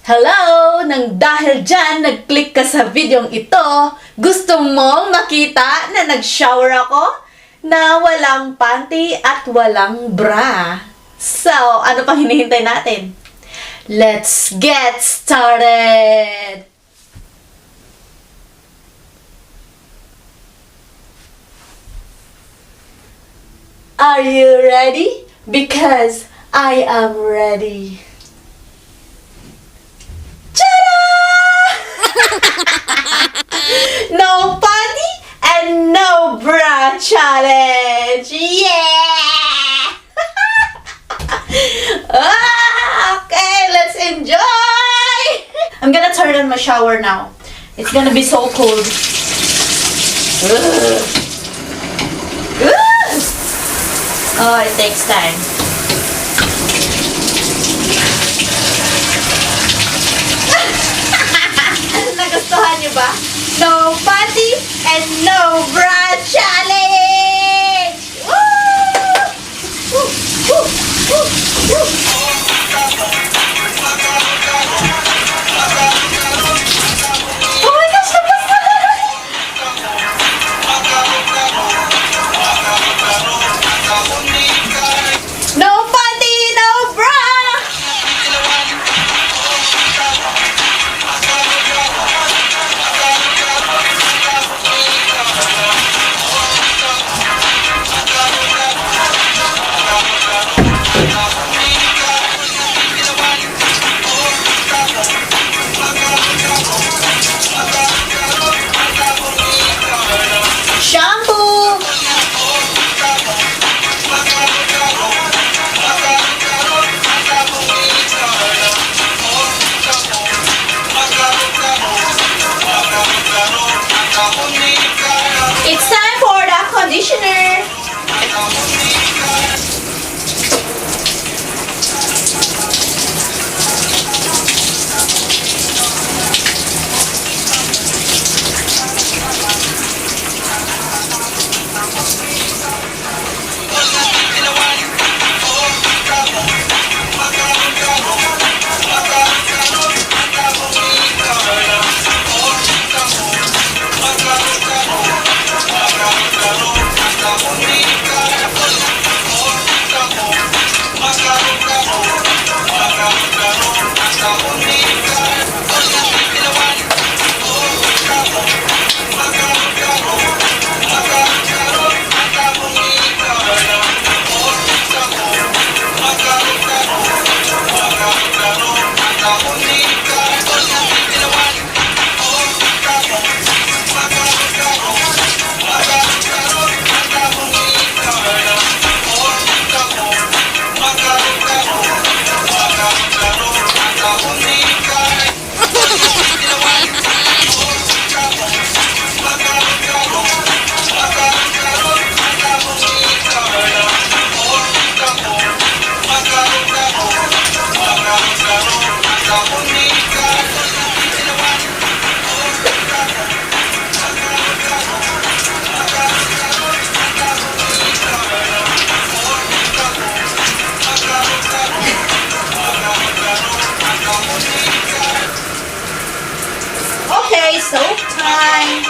Hello! Nang dahil dyan, nag-click ka sa videong ito, gusto mong makita na nag-shower ako na walang panty at walang bra. So, ano pang hinihintay natin? Let's get started! Are you ready? Because I am ready. No panty and no bra challenge! Yeah! Okay, let's enjoy! I'm gonna turn on my shower now. It's gonna be so cold. Ugh. Ugh. Oh, it takes time. Nagustuhan niyo ba? No panty and no bra challenge! Woo! Woo! Woo! Woo! Woo! Oh my gosh! No panty, no bra! It's time for the conditioner. Okay, soap time.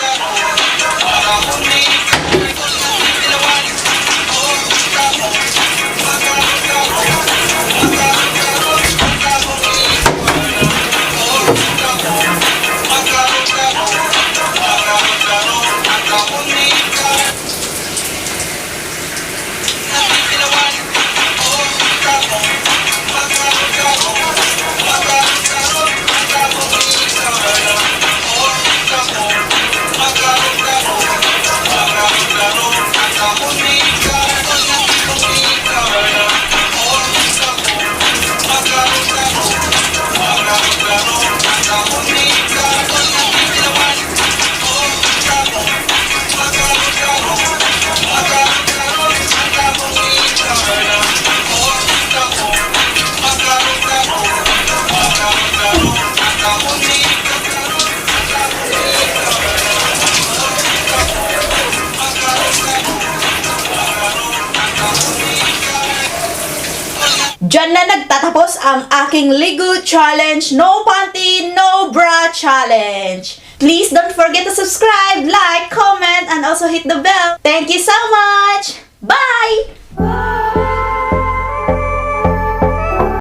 Diyan na nagtatapos ang aking Ligo Challenge No Panty, No Bra Challenge. Please don't forget to subscribe, like, comment, and also hit the bell. Thank you so much! Bye!